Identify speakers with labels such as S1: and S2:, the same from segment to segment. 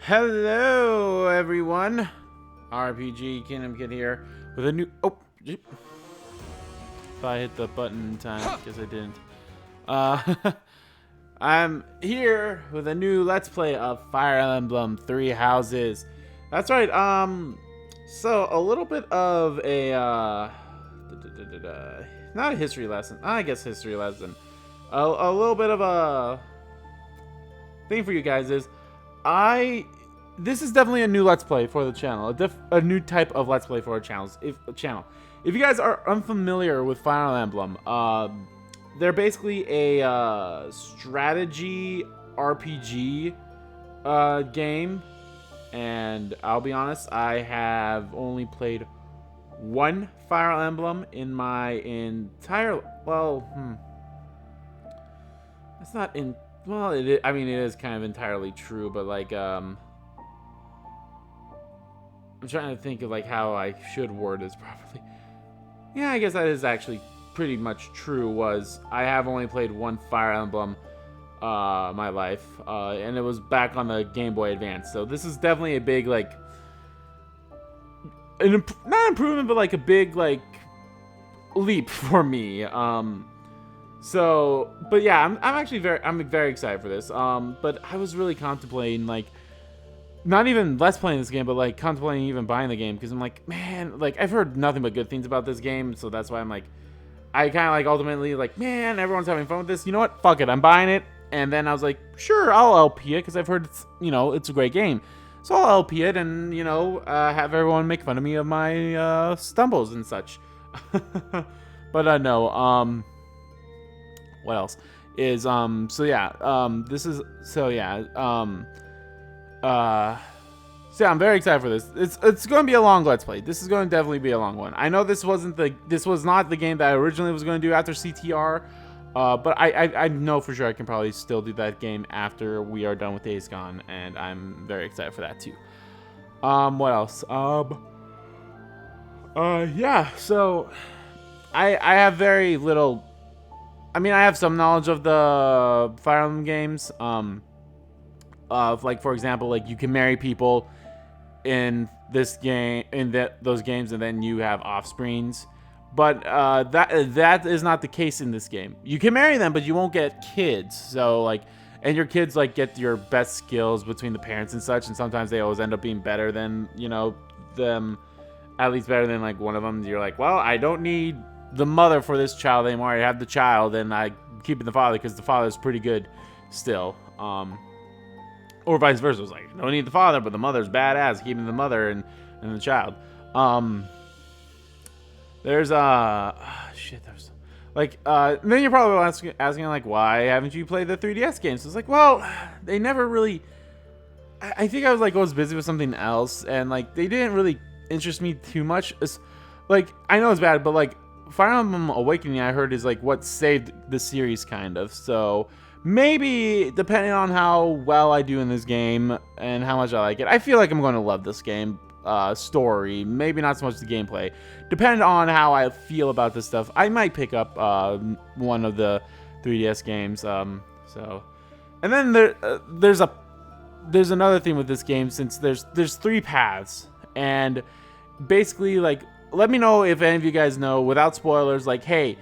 S1: Hello, everyone. RPG Kingdom Kid here with a new. Oh, if I hit the button in time, guess I didn't. I'm here with a new Let's Play of Fire Emblem Three Houses. That's right. So a little bit of a not a history lesson. I guess history lesson. A little bit of a thing for you guys is this is definitely a new Let's Play for the channel, a new type of Let's Play for our channels. If you guys are unfamiliar with Fire Emblem, they're basically a strategy RPG game, and I'll be honest, I have only played one Fire Emblem in my entire it's not in. Well, I mean, it is kind of entirely true, but like, I'm trying to think of like how I should word this properly. Yeah, I guess that is actually pretty much true. Was I have only played one Fire Emblem, my life, and it was back on the Game Boy Advance. So this is definitely a big like, not improvement, but like a big like leap for me. So, but yeah, I'm actually very excited for this. But I was really contemplating like, not even Let's Playing this game, but like contemplating even buying the game, because I'm like, man, like I've heard nothing but good things about this game, so that's why I'm like, I kind of like ultimately like, man, everyone's having fun with this. You know what? Fuck it, I'm buying it. And then I was like, sure, I'll LP it because I've heard it's, it's a great game. So I'll LP it and have everyone make fun of me of my stumbles and such. But no. What else is so yeah, this is so yeah, so yeah, I'm very excited for this. It's going to be a long Let's Play. This is going to definitely be a long one. I know this was not the game that I originally was going to do after CTR, but I know for sure I can probably still do that game after we are done with Days Gone, and I'm very excited for that too. What else? Yeah, so I have very little. I mean, I have some knowledge of the Fire Emblem games. Of like, for example, like you can marry people in this game, those games, and then you have offsprings. But that is not the case in this game. You can marry them, but you won't get kids. So like, and your kids like get your best skills between the parents and such. And sometimes they always end up being better than them, at least better than like one of them. You're like, well, I don't need the mother for this child anymore. I have the child, and I keep the father because the father is pretty good still. Or vice versa. It's like, don't need the father, but the mother's badass, keeping the mother and the child. There's there's like then you're probably asking like, why haven't you played the 3DS games? It's like, well, they never really. I think I was busy with something else, and like they didn't really interest me too much. Like, I know it's bad, but like Fire Emblem Awakening, I heard, is like what saved the series, kind of. So maybe, depending on how well I do in this game and how much I like it, I feel like I'm going to love this game. Story, maybe not so much the gameplay. Depending on how I feel about this stuff, I might pick up one of the 3DS games. So, and then there's another thing with this game, since there's 3 paths, and basically like, let me know if any of you guys know, without spoilers, like, hey,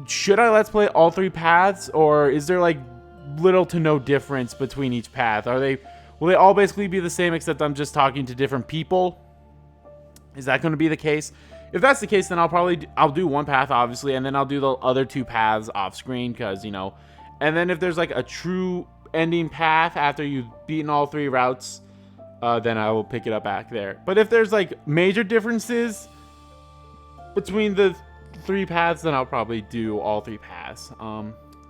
S1: should I Let's Play all 3 paths, or is there like little to no difference between each path? Will they all basically be the same, except I'm just talking to different people? Is that going to be the case? If that's the case, then I'll do one path, obviously, and then I'll do the other 2 paths off screen, because and then if there's like a true ending path after you've beaten all 3 routes, then I will pick it up back there. But if there's like major differences between the 3 paths, then I'll probably do all 3 paths.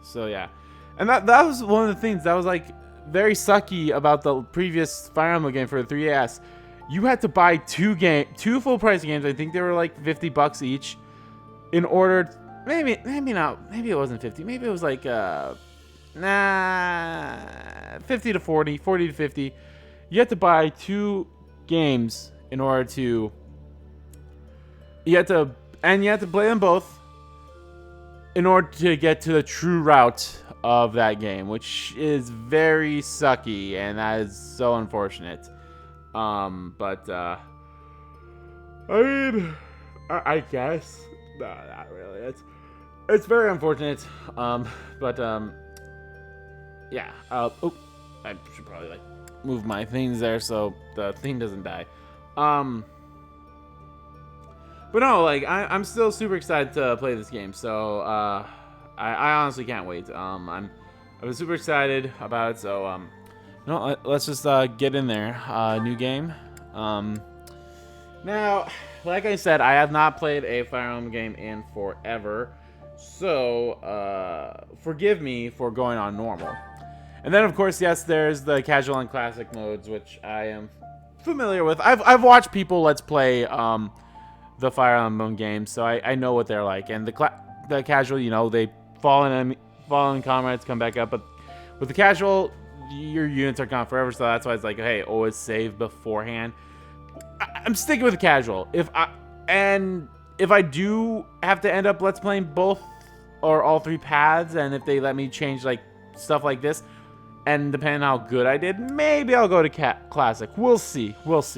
S1: So yeah, and that was one of the things that was like very sucky about the previous Fire Emblem game for the 3DS. You had to buy 2 full price games. I think they were like $50 each, in order. Maybe not. Maybe it wasn't 50. Maybe it was like 50 to 40 to 50. You had to buy 2 games in order to. You had to play them both. in order to get to the true route of that game, which is very sucky, and that is so unfortunate. But I mean, I guess no, not really. It's very unfortunate. But yeah. Oh, I should probably like move my things there so the thing doesn't die. But no, like I'm still super excited to play this game. So I honestly can't wait. I was super excited about it. So no, let's just get in there. New game. Now, like I said, I have not played a Fire Emblem game in forever. So forgive me for going on normal. And then, of course, yes, there's the casual and classic modes, which I am familiar with. I've watched people let's play the Fire Emblem games, so I know what they're like. And the casual, you know, they fallen comrades come back up, but with the casual, your units are gone forever. So that's why it's like, hey, always save beforehand. I'm sticking with the casual. If I do have to end up let's playing both or all three paths, and if they let me change like stuff like this, and depending on how good I did, maybe I'll go to classic. We'll see.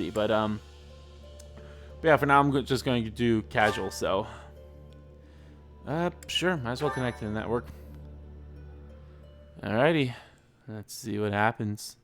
S1: But yeah, for now I'm just going to do casual. So sure, might as well connect to the network. Alrighty, let's see what happens.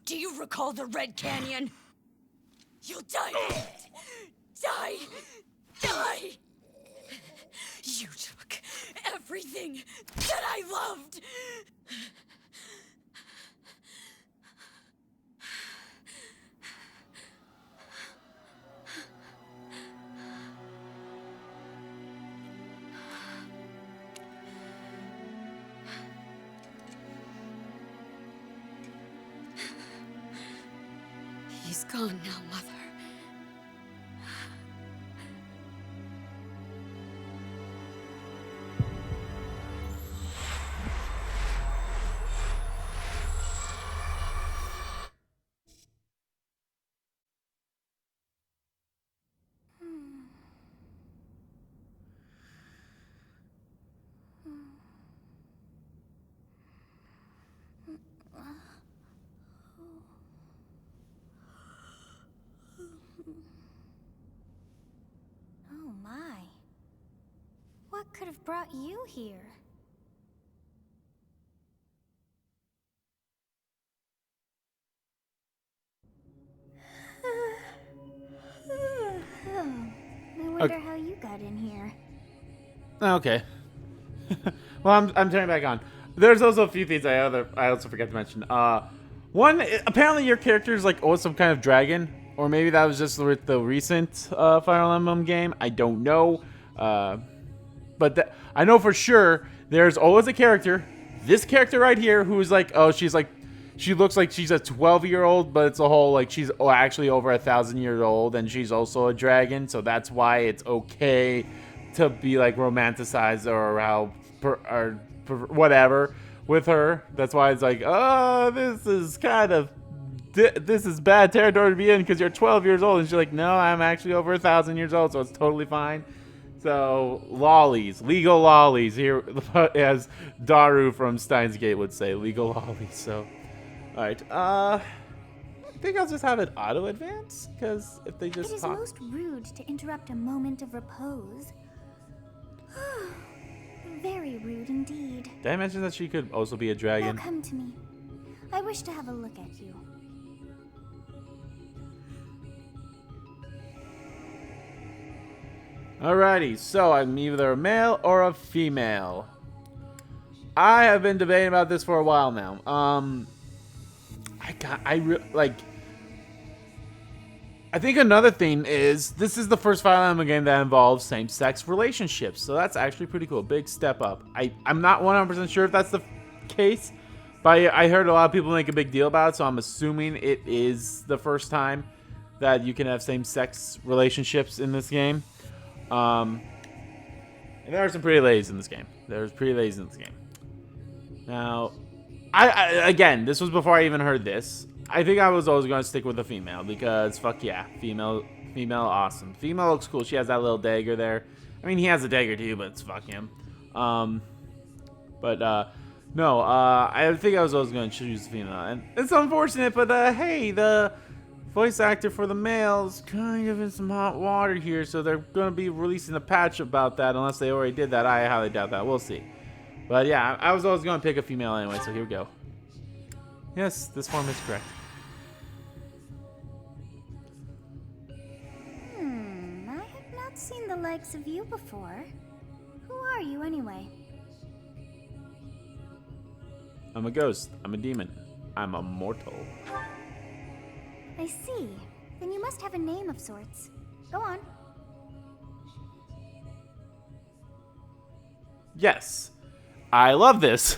S2: Do you recall the Red Canyon? You'll die! Die! Die! You took everything that I loved! He's gone now, Mother.
S3: could have brought you here? I wonder how you got in here.
S1: Okay. Well, I'm turning back on. There's also a few things I also forgot to mention. One, apparently your character is like some kind of dragon, or maybe that was just with the recent Fire Emblem game. I don't know. But I know for sure there's always a character, this character right here, who's like, she looks like she's a 12-year-old, but it's a whole like she's actually over 1,000 years old, and she's also a dragon, so that's why it's okay to be like romanticized or whatever with her. That's why it's like, oh, this is bad territory to be in because you're 12 years old, and she's like, no, I'm actually over 1,000 years old, so it's totally fine. So, lollies, legal lollies here, as Daru from Steins Gate would say, legal lollies. So, alright, I think I'll just have it auto-advance, because if they just
S3: It is most rude to interrupt a moment of repose. Very rude indeed.
S1: Did I mention that she could also be a dragon?
S3: Now come to me. I wish to have a look at you.
S1: Alrighty, so I'm either a male or a female. I have been debating about this for a while now. I think another thing is this is the first Fire Emblem game that involves same-sex relationships, so that's actually pretty cool. Big step up. I'm not 100% sure if that's the case, but I heard a lot of people make a big deal about it, so I'm assuming it is the first time that you can have same-sex relationships in this game. And there are some pretty ladies in this game. Now, again, this was before I even heard this. I think I was always going to stick with the female because fuck yeah, female, awesome. Female looks cool. She has that little dagger there. I mean, he has a dagger too, but it's fuck him. No, I think I was always going to choose the female, and it's unfortunate, but hey, the voice actor for the male's kind of in some hot water here, so they're going to be releasing a patch about that, unless they already did that. I highly doubt that. We'll see. But yeah, I was always going to pick a female anyway, so here we go. Yes, this form is correct.
S3: I have not seen the likes of you before. Who are you anyway?
S1: I'm a ghost. I'm a demon. I'm a mortal.
S3: I see. Then you must have a name of sorts. Go on.
S1: Yes. I love this.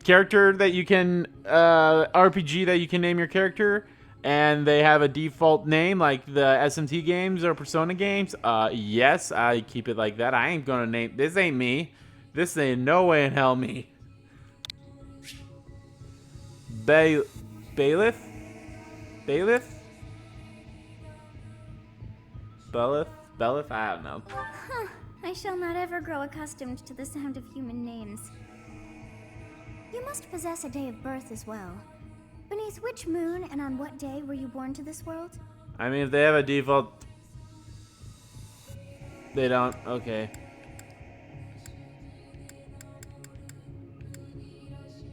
S1: Character that you can, RPG that you can name your character, and they have a default name like the SMT games or Persona games. Yes, I keep it like that. I ain't gonna name, this ain't me. This ain't no way in hell me. Bailiff? I don't know.
S3: I shall not ever grow accustomed to the sound of human names. You must possess a day of birth as well. Beneath which moon and on what day were you born to this world?
S1: I mean, if they have a default... They don't. Okay.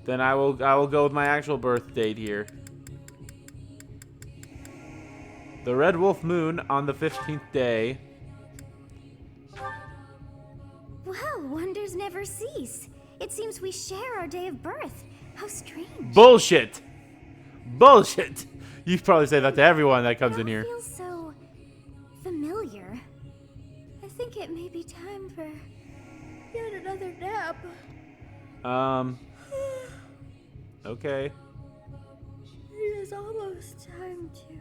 S1: Then I will go with my actual birth date here. The Red Wolf Moon on the 15th day.
S3: Well, wonders never cease. It seems we share our day of birth. How strange.
S1: Bullshit! Bullshit! You probably say that to everyone that comes in here.
S3: It feels so familiar. I think it may be time for yet another nap.
S1: Okay.
S3: It is almost time to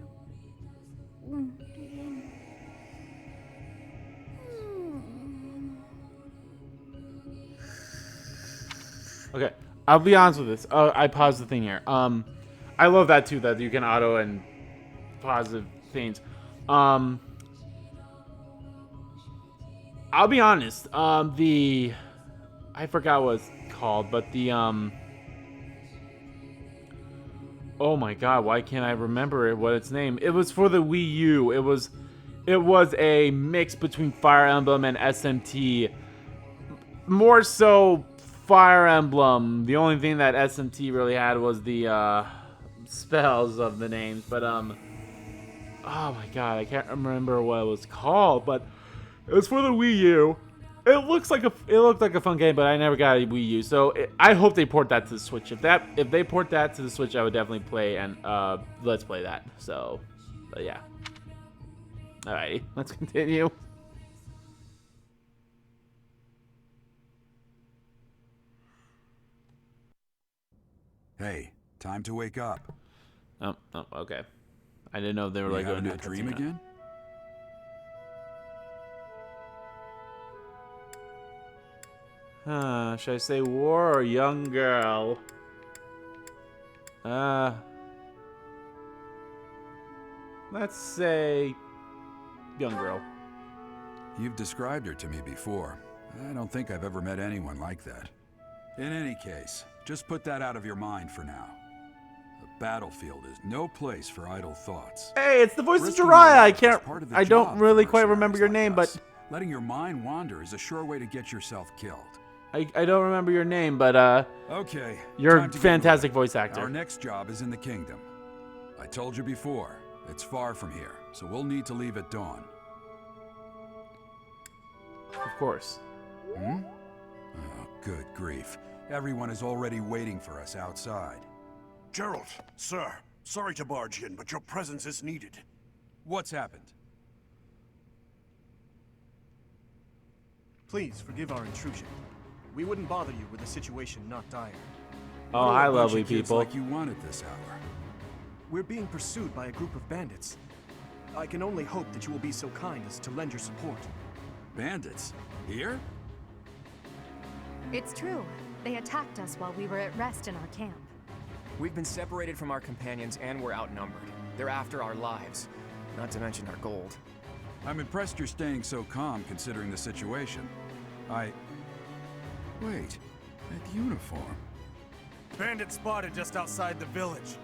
S3: begin.
S1: Okay, I'll be honest with this. I paused the thing here. I love that too, that you can auto and pause the things. I'll be honest. I forgot what it's called, but the oh my god, why can't I remember it? What its name? It was for the Wii U. it was a mix between Fire Emblem and SMT. More so Fire Emblem. The only thing that SMT really had was the spells of the names. But oh my god, I can't remember what it was called. But it was for the Wii U. It looked like a fun game, but I never got a Wii U. So I hope they port that to the Switch. If they port that to the Switch, I would definitely play and let's play that. So, but yeah. Alrighty, let's continue.
S4: Hey, time to wake up.
S1: Oh, okay. I didn't know they were like
S4: having
S1: going to
S4: that dream again?
S1: Should I say war or young girl? Let's say young girl.
S4: You've described her to me before. I don't think I've ever met anyone like that. In any case, just put that out of your mind for now. The battlefield is no place for idle thoughts.
S1: Hey, it's the voice of
S4: Risking
S1: Jiraiya.
S4: your life is part of the
S1: I don't
S4: job
S1: really
S4: for
S1: quite remember your
S4: mercenaries
S1: name,
S4: like
S1: but
S4: us. Letting your mind wander is a sure way to get yourself killed.
S1: I don't remember your name, but
S4: Okay.
S1: you're a
S4: time to get
S1: fantastic
S4: moving.
S1: voice actor.
S4: Our next job is in the kingdom. I told you before, it's far from here, so we'll need to leave at dawn.
S1: Of course.
S4: Oh, good grief. Everyone is already waiting for us outside.
S5: Gerald, sir, sorry to barge in, but your presence is needed.
S4: What's happened?
S6: Please forgive our intrusion. We wouldn't bother you with a situation not dire.
S1: Oh,
S4: We're a
S1: hi,
S4: bunch
S1: lovely
S4: of kids
S1: people.
S4: like you want at this hour.
S6: We're being pursued by a group of bandits. I can only hope that you will be so kind as to lend your support.
S4: Bandits? Here?
S7: It's true. They attacked us while we were at rest in our camp.
S8: We've been separated from our companions and we're outnumbered. They're after our lives, not to mention our gold.
S4: I'm impressed you're staying so calm considering the situation. Wait, that uniform.
S5: Bandits spotted just outside the village.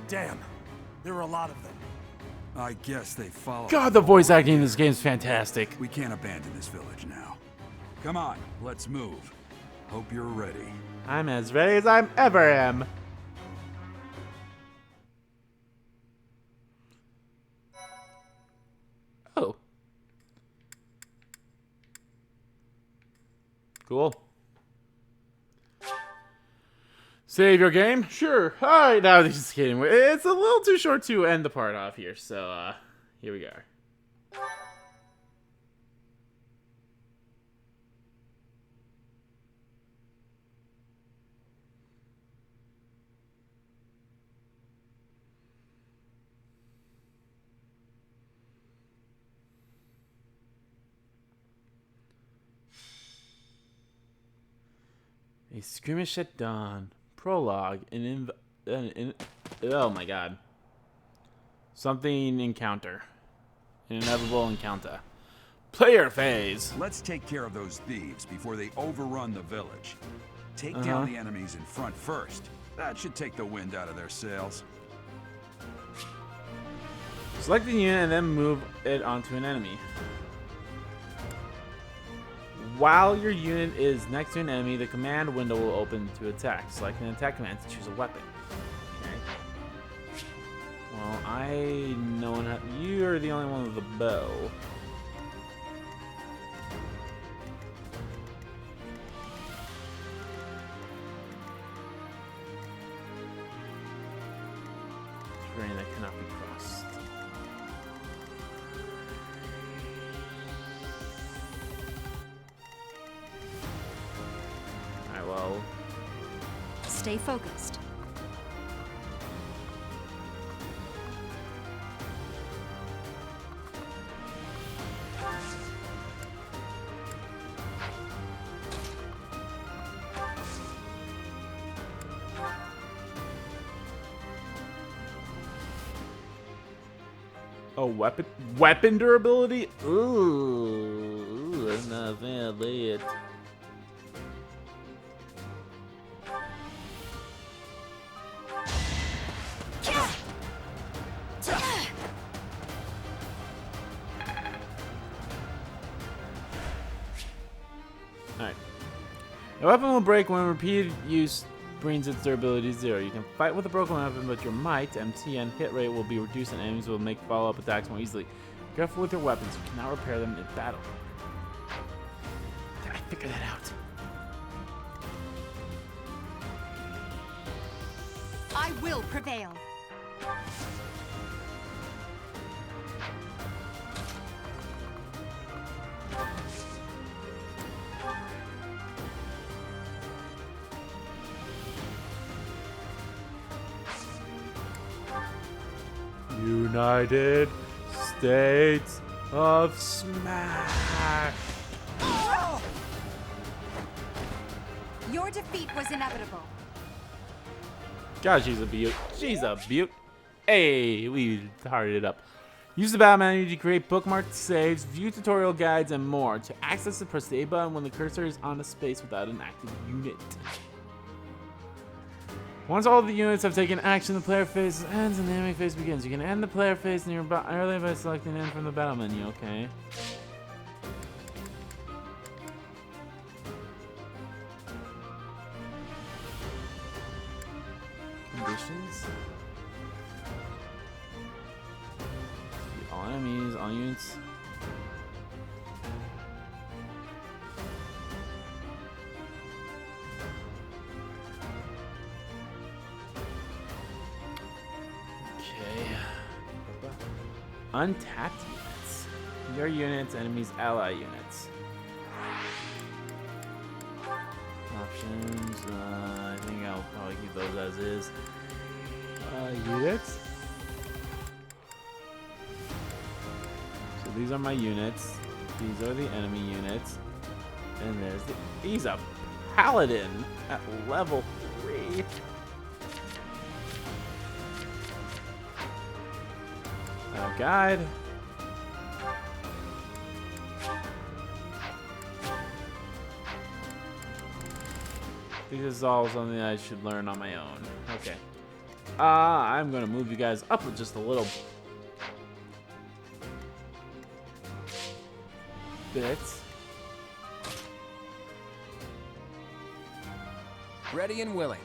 S5: Damn, there were a lot of them.
S4: I guess they followed.
S1: God, the voice acting in this game is fantastic.
S4: We can't abandon this village now. Come on, let's move. Hope you're ready.
S1: I'm as ready as I ever am. Oh. Cool. Save your game? Sure. Alright, now just kidding. It's a little too short to end the part off here, so here we go. A skirmish at dawn. Prologue. Oh my god. Something encounter. An inevitable encounter. Player phase.
S4: Let's take care of those thieves before they overrun the village. Take down the enemies in front first. That should take the wind out of their sails.
S1: Select the unit and then move it onto an enemy. While your unit is next to an enemy, the command window will open to attack. Select an attack command to choose a weapon. Okay. Well, I know how. You're the only one with the bow. Terrain that cannot be crossed. Alright, well.
S7: Stay focused.
S1: Oh, weapon durability? Ooh, that's not bad. Alright. A weapon will break when repeated use brings its durability to 0. You can fight with a broken weapon, but your might, MT, and hit rate will be reduced and enemies will make follow-up attacks more easily. Be careful with your weapons. You cannot repair them in battle. I figured that out.
S7: I will prevail.
S1: United States of Smash.
S7: Your defeat was inevitable.
S1: God, she's a beaut. She's a beaut. Hey, we hearted it up. Use the battle menu to create bookmarked saves, view tutorial guides, and more. To access it, press the A button when the cursor is on a space without an active unit. Once all of the units have taken action, the player phase ends and the enemy phase begins. You can end the player phase early by selecting end from the battle menu. Okay. Conditions. All enemies, all units. Okay. Untapped units. Your units, enemies, ally units. Options. I think I'll probably keep those as is. Units. So these are my units. These are the enemy units. And there's the. He's a paladin at level 3. Guide. I think this is all something I should learn on my own. Okay. I'm gonna move you guys up just a little bit.
S8: Ready and willing.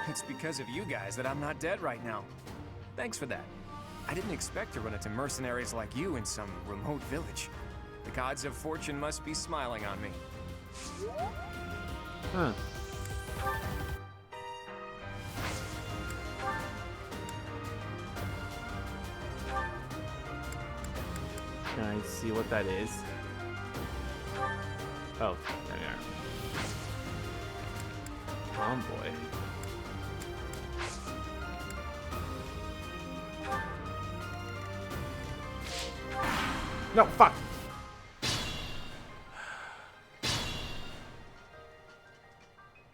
S8: It's because of you guys that I'm not dead right now. Thanks for that. I didn't expect to run into mercenaries like you in some remote village. The gods of fortune must be smiling on me.
S1: Huh. Can I see what that is? Oh, there we are. Tomboy. No, fuck.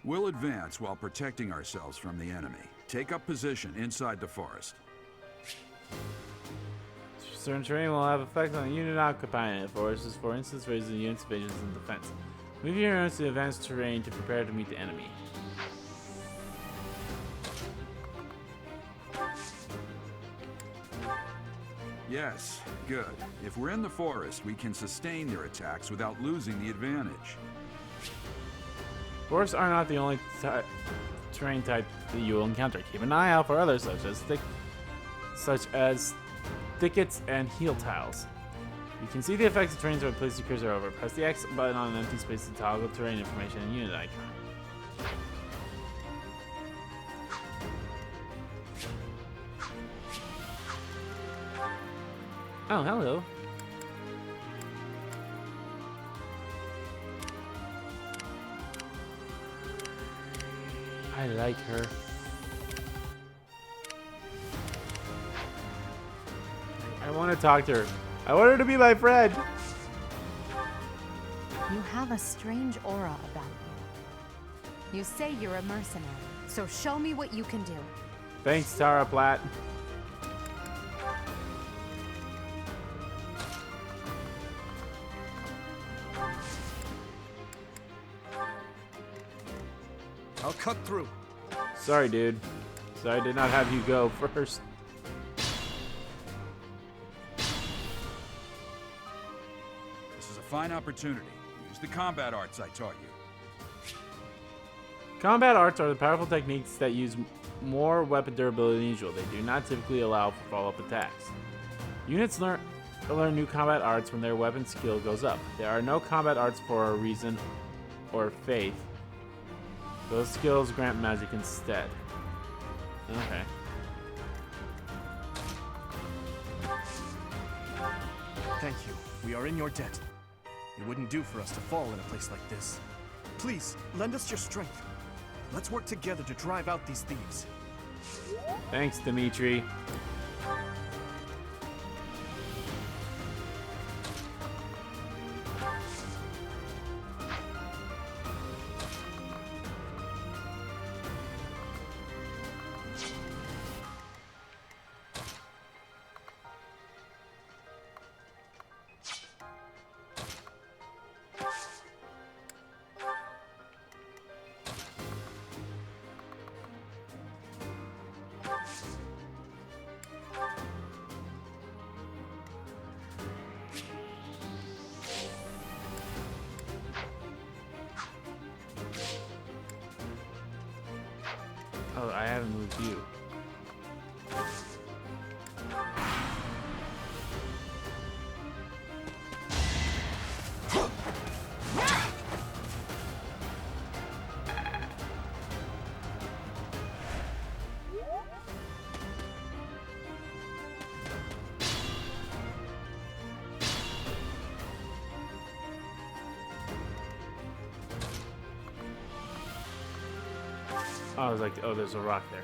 S4: We'll advance while protecting ourselves from the enemy. Take up position inside the forest.
S1: Certain terrain will have effect on the unit occupying it. Forests, for instance, raises the unit's evasion and defense. Move your units to advanced terrain to prepare to meet the enemy.
S4: Yes, good. If we're in the forest, we can sustain their attacks without losing the advantage.
S1: Forests are not the only terrain type that you will encounter. Keep an eye out for others such as thickets and heel tiles. You can see the effects of terrains by placing your cursor over. Press the X button on an empty space to toggle terrain information and unit icon. Oh, hello. I like her. I want to talk to her. I want her to be my friend.
S7: You have a strange aura about you. You say you're a mercenary, so show me what you can do.
S1: Thanks, Tara Platt.
S6: I'll cut through.
S1: Sorry, dude. Sorry I did not have you go first.
S4: This is a fine opportunity. Use the combat arts I taught you.
S1: Combat arts are the powerful techniques that use more weapon durability than usual. They do not typically allow for follow-up attacks. Units learn new combat arts when their weapon skill goes up. There are no combat arts for reason or faith. Those skills grant magic instead. Okay.
S6: Thank you. We are in your debt. It wouldn't do for us to fall in a place like this. Please, lend us your strength. Let's work together to drive out these thieves.
S1: Thanks, Dimitri. Oh, I haven't moved you. Oh, I was like, oh, there's a rock there.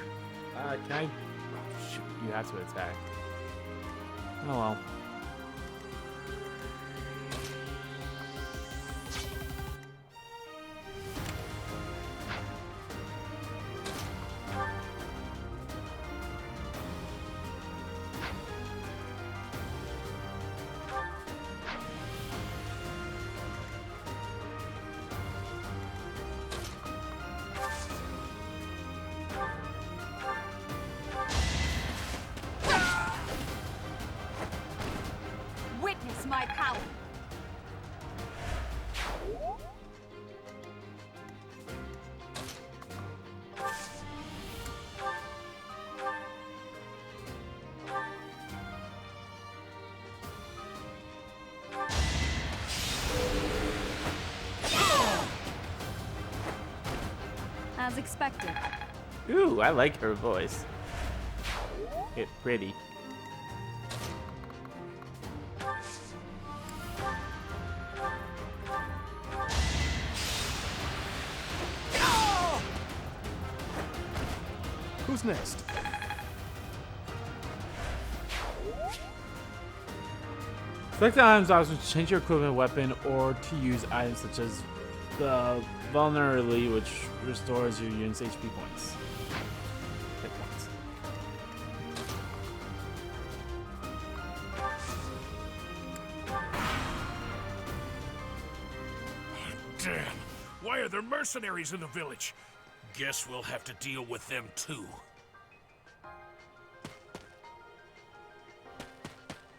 S1: Can I? Oh, shoot, you have to attack. Oh well.
S7: Witness my power. As expected.
S1: Ooh, I like her voice. It's pretty.
S6: Who's next?
S1: Select the items options to change your equipment weapon or to use items such as the vulnerability, which restores your unit's HP points. Hit points.
S9: Damn! Why are there mercenaries in the village? Guess we'll have to deal with them too.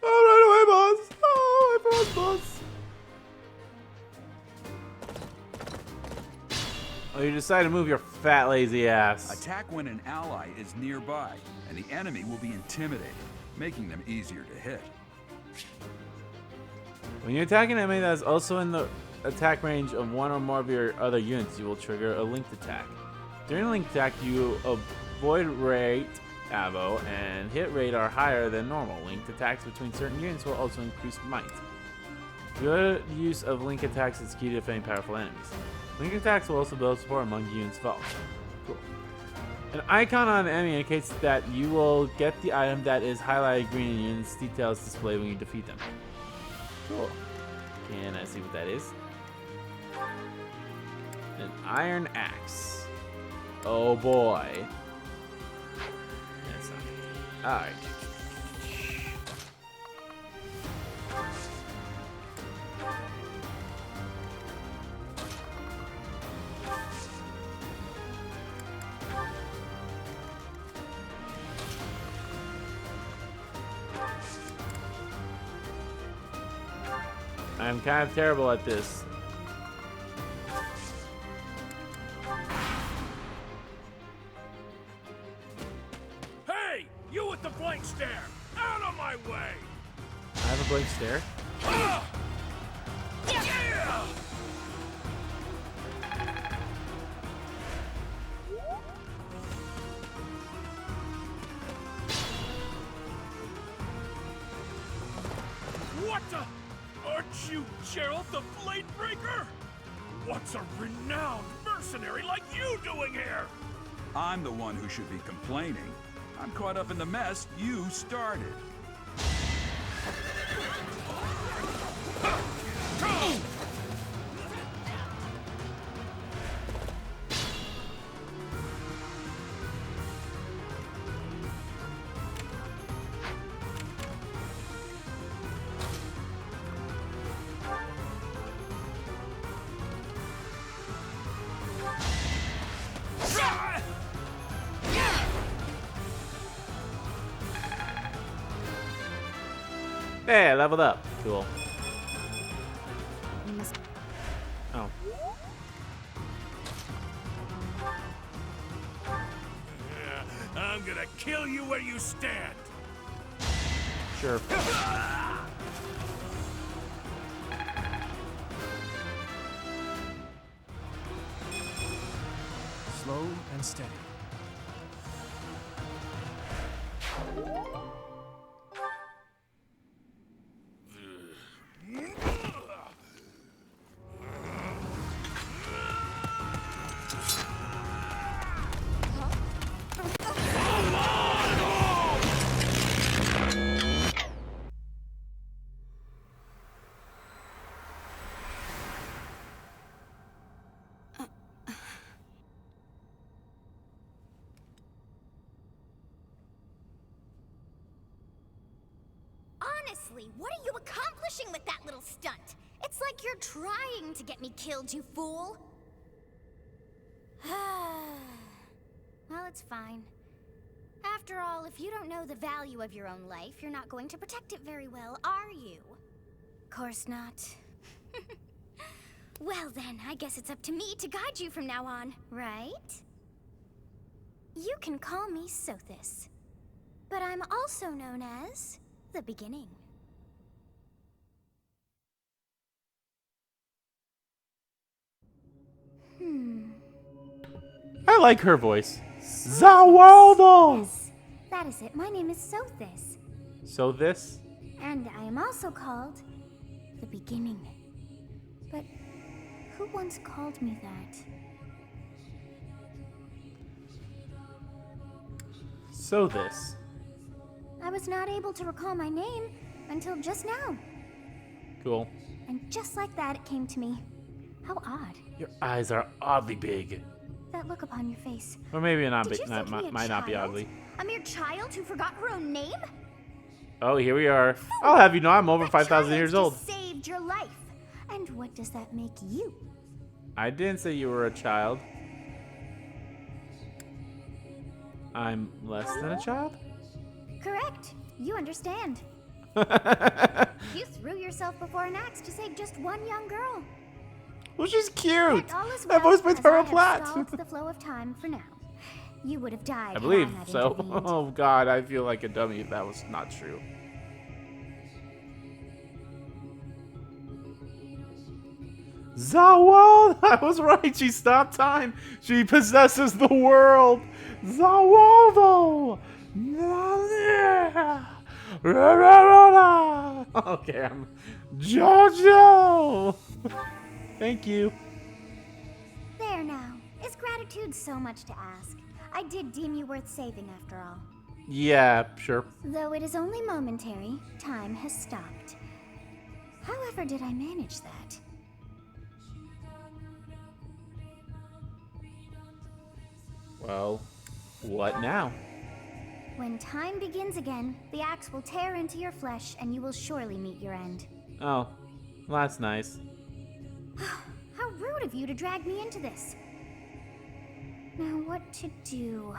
S1: Oh, right away, boss! Oh, I froze, boss! Oh, you decide to move your fat, lazy ass.
S4: Attack when an ally is nearby, and the enemy will be intimidated, making them easier to hit.
S1: When you attack an enemy that is also in the attack range of one or more of your other units, you will trigger a linked attack. During a linked attack, you avoid rate, AVO, and hit rate are higher than normal. Linked attacks between certain units will also increase might. Good use of link attacks is key to defending powerful enemies. Link attacks will also build support among units involved. Cool. An icon on an enemy indicates that you will get the item that is highlighted green in units' details displayed when you defeat them. Cool. Can I see what that is? An iron axe. Oh boy. That's not good. Alright. I'm kind of terrible at this.
S9: Hey, you with the blank stare! Out of my way!
S1: I have a blank stare.
S9: Yeah! What the? Aren't you Gerald the Blade Breaker? What's a renowned mercenary like you doing here?
S4: I'm the one who should be complaining. I'm caught up in the mess you started.
S1: Hey, I leveled up. Cool.
S7: You must.
S1: Oh.
S9: I'm gonna kill you where you stand.
S1: Sure.
S6: Slow and steady.
S3: Honestly, what are you accomplishing with that little stunt? It's like you're trying to get me killed, you fool. Well, it's fine. After all, if you don't know the value of your own life, you're not going to protect it very well, are you? Course not. Well then, I guess it's up to me to guide you from now on, right? You can call me Sothis, but I'm also known as the Beginning.
S1: I like her voice. Zawaldo!
S3: Yes, that is it. My name is Sothis,
S1: So this?
S3: and I am also called the Beginning. But who once called me that?
S1: So this.
S3: I was not able to recall my name until just now.
S1: Cool.
S3: And just like that, it came to me. How odd.
S1: Your eyes are oddly big.
S3: That look upon your face.
S1: Or maybe not
S3: Did
S1: big.
S3: you think me a
S1: Might not be
S3: child?
S1: oddly.
S3: A mere child who forgot her own name?
S1: Oh, here we are. I'll have you know I'm over
S3: That
S1: 5,000
S3: child
S1: years old.
S3: just saved your life. And what does that make you?
S1: I didn't say you were a child. I'm less than a child?
S3: Correct. You understand. You threw yourself before an axe to save just one young girl.
S1: Well, she's cute.
S3: Yet all is
S1: That
S3: well,
S1: voice by
S3: as
S1: Tara
S3: I have
S1: Platt.
S3: stalled the flow of time for now. You would have died.
S1: I
S3: had
S1: believe
S3: not
S1: so.
S3: intervened.
S1: Oh god, I feel like a dummy if that was not true. Zawal! I was right. She stopped time. She possesses the world. Zawaldo! Okay, I'm Jojo. Thank you.
S3: There now. Is gratitude so much to ask? I did deem you worth saving after all.
S1: Yeah, sure.
S3: Though it is only momentary, time has stopped. However did I manage that?
S1: Well, what now?
S3: When time begins again, the axe will tear into your flesh and you will surely meet your end.
S1: Oh, well, that's nice.
S3: How rude of you to drag me into this. Now what to do?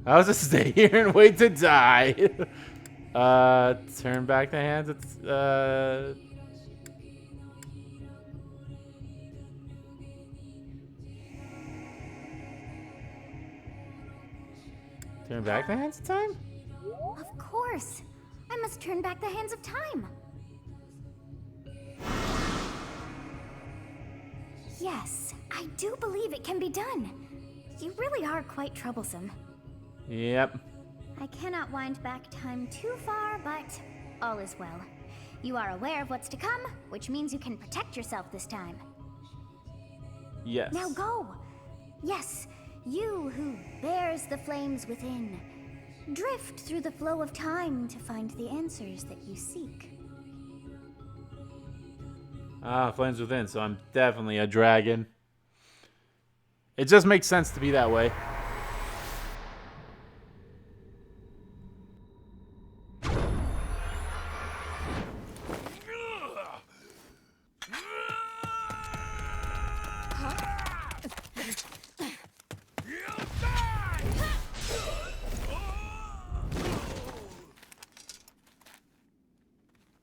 S1: I'll just stay here and wait to die. Turn back the hands. It's turn back the hands of time?
S3: Of course. I must turn back the hands of time. Yes, I do believe it can be done. You really are quite troublesome.
S1: Yep.
S3: I cannot wind back time too far, but all is well. You are aware of what's to come, which means you can protect yourself this time.
S1: Yes.
S3: Now go! Yes, you who bears the flames within. Drift through the flow of time to find the answers that you seek.
S1: Ah, flames within, so I'm definitely a dragon. It just makes sense to be that way.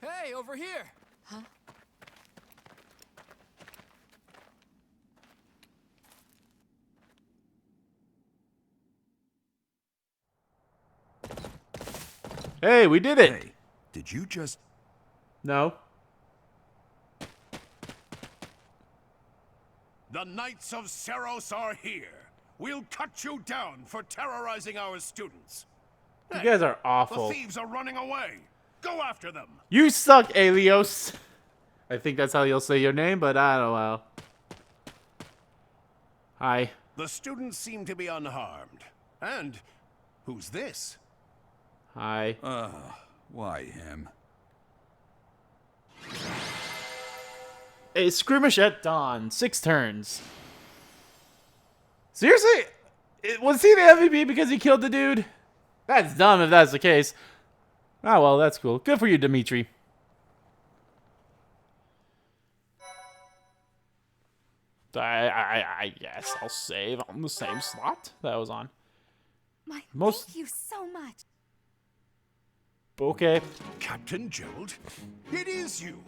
S8: Hey, over here!
S1: Hey, we did it!
S4: Hey, did you just...
S1: No.
S9: The Knights of Seros are here. We'll cut you down for terrorizing our students.
S1: You guys are
S9: The
S1: awful.
S9: thieves are running away. Go after them.
S1: You suck, Alios. I think that's how you'll say your name, but I don't know. Hi.
S9: The students seem to be unharmed. And who's this?
S1: Hi.
S4: Why him?
S1: A skirmish at dawn. 6 turns. Seriously? Was he the MVP because he killed the dude? That's dumb if that's the case. Oh, well, that's cool. Good for you, Dimitri. I guess I'll save on the same slot that I was on.
S7: Thank you so much.
S1: Okay.
S9: Captain Gerald? It is you.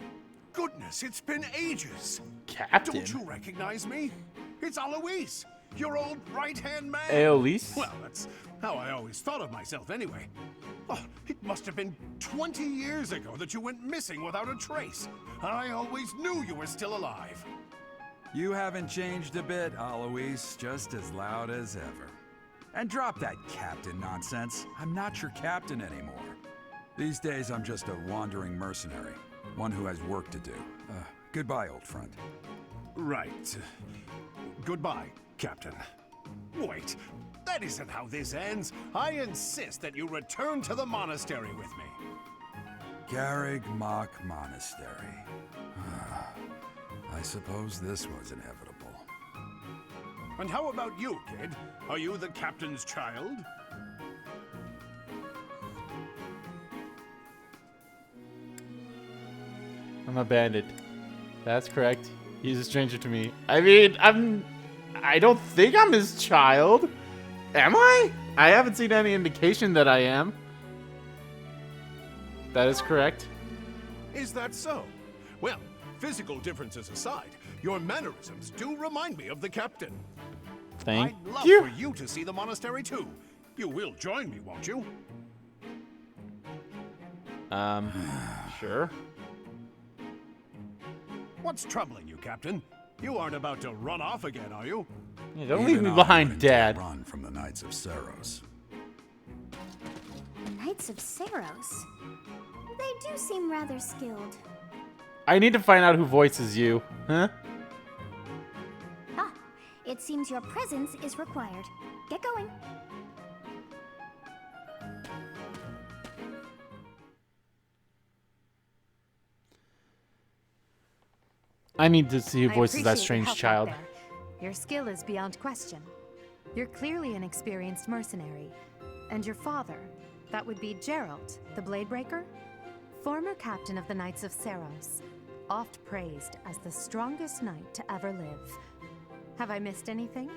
S9: Goodness, it's been ages.
S1: Captain?
S9: Don't you recognize me? It's Alois, your old right-hand man.
S1: Aeolus?
S9: Well, that's how I always thought of myself anyway. Oh, it must have been 20 years ago that you went missing without a trace. I always knew you were still alive.
S4: You haven't changed a bit, Alois. Just as loud as ever. And drop that captain nonsense. I'm not your captain anymore. These days, I'm just a wandering mercenary. One who has work to do. Goodbye, old friend.
S9: Right. Goodbye, Captain. Wait, that isn't how this ends. I insist that you return to the monastery with me.
S4: Garrig Mach Monastery. I suppose this was inevitable.
S9: And how about you, kid? Are you the captain's child?
S1: I'm a bandit. That's correct. He's a stranger to me. I mean, I don't think I'm his child. Am I? I haven't seen any indication that I am. That is correct.
S9: Is that so? Well, physical differences aside, your mannerisms do remind me of the captain.
S1: Thank
S9: I'd love
S1: you.
S9: for you to see the monastery too. You will join me, won't you?
S1: Sure.
S9: What's troubling you, Captain? You aren't about to run off again, are you?
S1: Yeah, don't leave
S4: Even
S1: me
S4: I
S1: behind,
S4: wouldn't
S1: Dad.
S4: Run from the Knights of Seros.
S3: The Knights of Seros. They do seem rather skilled.
S1: I need to find out who voices you. Huh?
S3: Ah, it seems your presence is required. Get going.
S1: I need to see who
S7: I
S1: voices that
S7: appreciate
S1: strange
S7: your help
S1: child.
S7: out there. Your skill is beyond question. You're clearly an experienced mercenary. And your father, that would be Gerald, the Bladebreaker? Former captain of the Knights of Seros. Oft praised as the strongest knight to ever live. Have I missed anything?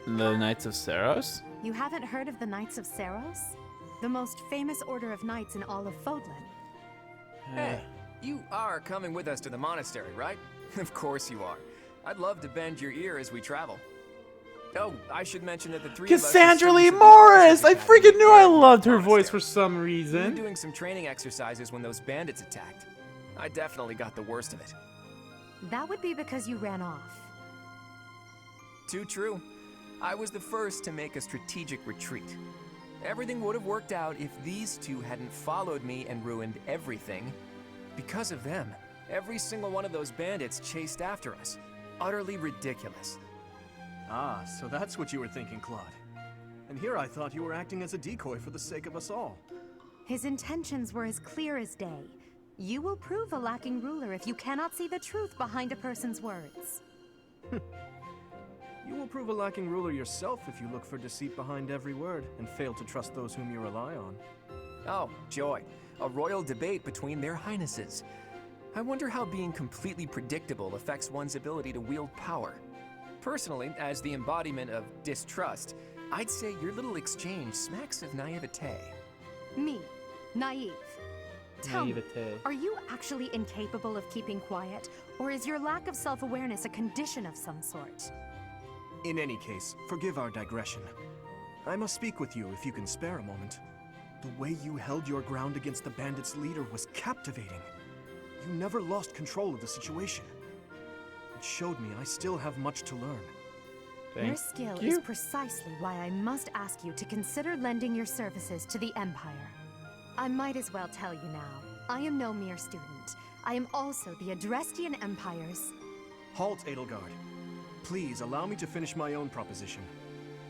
S1: The Knights of Saros?
S7: You haven't heard of the Knights of Saros? The most famous order of knights in all of Fodlan.
S8: Hey, you are coming with us to the monastery, right? Of course you are. I'd love to bend your ear as we travel. Oh, I should mention that the three of us...
S1: Cassandra Lee Morris! I freaking knew I loved her voice for some
S8: We were
S1: reason.
S8: doing some training exercises when those bandits attacked. I definitely got the worst of it.
S7: That would be because you ran off.
S8: Too true. I was the first to make a strategic retreat. Everything would have worked out if these two hadn't followed me and ruined everything. Because of them, every single one of those bandits chased after us. Utterly ridiculous.
S6: Ah, so that's what you were thinking, Claude. And here I thought you were acting as a decoy for the sake of us all.
S7: His intentions were as clear as day. You will prove a lacking ruler if you cannot see the truth behind a person's words.
S6: You will prove a lacking ruler yourself if you look for deceit behind every word and fail to trust those whom you rely on.
S8: Oh, joy. A royal debate between their highnesses. I wonder how being completely predictable affects one's ability to wield power. Personally, as the embodiment of distrust, I'd say your little exchange smacks of naivete.
S7: Me, naive. Tell me,
S1: Naivete.
S7: are you actually incapable of keeping quiet, or is your lack of self-awareness a condition of some sort?
S6: In any case, forgive our digression. I must speak with you if you can spare a moment. The way you held your ground against the bandits' leader was captivating. You never lost control of the situation. It showed me I still have much to learn.
S7: Your skill is precisely why I must ask you to consider lending your services to the Empire. I might as well tell you now, I am no mere student. I am also the Adrestian Empire's...
S6: Halt, Edelgard. Please allow me to finish my own proposition.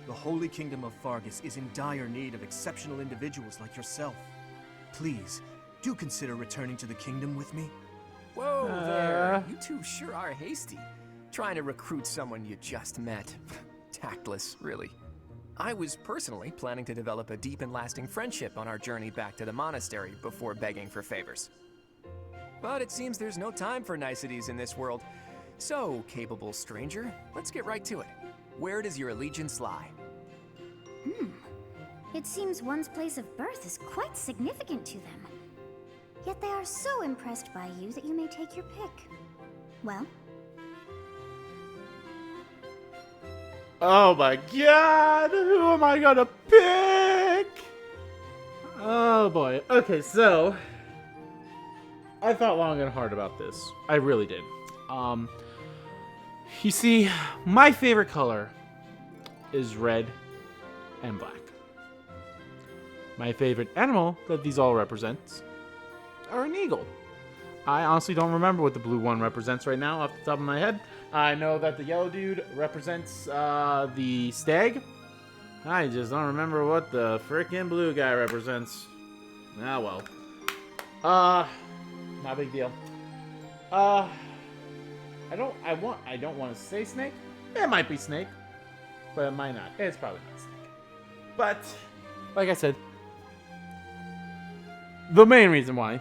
S6: The Holy Kingdom of Fargus is in dire need of exceptional individuals like yourself. Please, do consider returning to the kingdom with me.
S8: Whoa there, you two sure are hasty. Trying to recruit someone you just met. Tactless, really. I was personally planning to develop a deep and lasting friendship on our journey back to the monastery before begging for favors. But it seems there's no time for niceties in this world. So, capable stranger, let's get right to it. Where does your allegiance lie?
S3: It seems one's place of birth is quite significant to them. Yet they are so impressed by you that you may take your pick. Well,
S1: Oh my god! Who am I gonna pick? Oh boy. Okay, so I thought long and hard about this. I really did. You see, my favorite color is red and black. My favorite animal that these all represent are an eagle. I honestly don't remember what the blue one represents right now off the top of my head. I know that the yellow dude represents the stag. I just don't remember what the frickin' blue guy represents. Ah, well. Not a big deal. I don't want to say snake. It might be snake, but it might not. It's probably not snake. But, like I said, the main reason why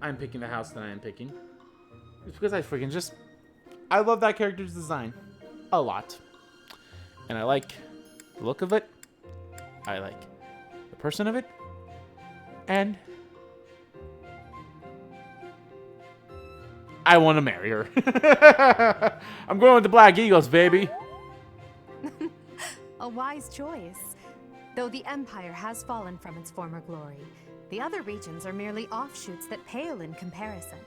S1: I'm picking the house that I am picking is because I love that character's design a lot. And I like the look of it. I like the person of it. And I want to marry her. I'm going with the Black Eagles, baby.
S7: A wise choice. Though the Empire has fallen from its former glory, the other regions are merely offshoots that pale in comparison.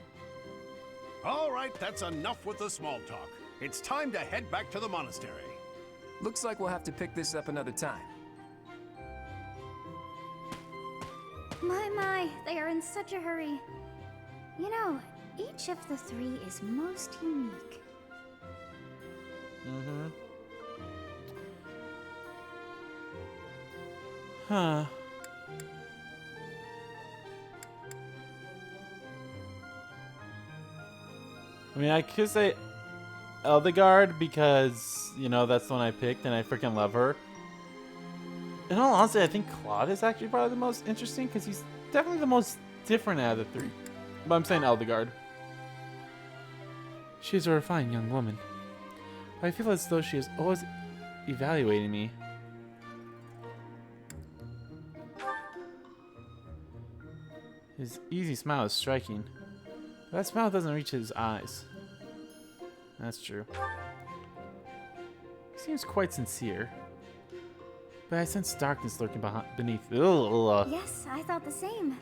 S9: All right, that's enough with the small talk. It's time to head back to the monastery.
S8: Looks like we'll have to pick this up another time.
S3: my, they are in such a hurry. You know, each of the three is most unique.
S1: Mm-hmm. Huh. I mean, I could say Eldegard because, you know, that's the one I picked and I freaking love her. In all honesty, I think Claude is actually probably the most interesting because he's definitely the most different out of the three. But I'm saying Eldegard. She's a refined young woman. But I feel as though she is always evaluating me. His easy smile is striking. But that smile doesn't reach his eyes. That's true. He seems quite sincere. But I sense darkness lurking beneath. Ugh.
S3: Yes, I thought the same.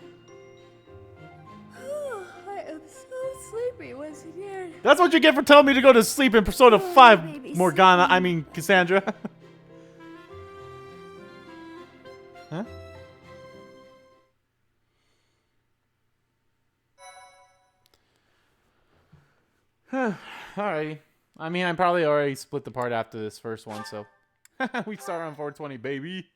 S2: I am so sleepy once again.
S1: That's what you get for telling me to go to sleep in Persona 5,
S3: baby,
S1: Morgana.
S3: sleepy.
S1: I mean, Cassandra. Huh? Alrighty. I mean, I probably already split the part after this first one, so we start on 420, baby.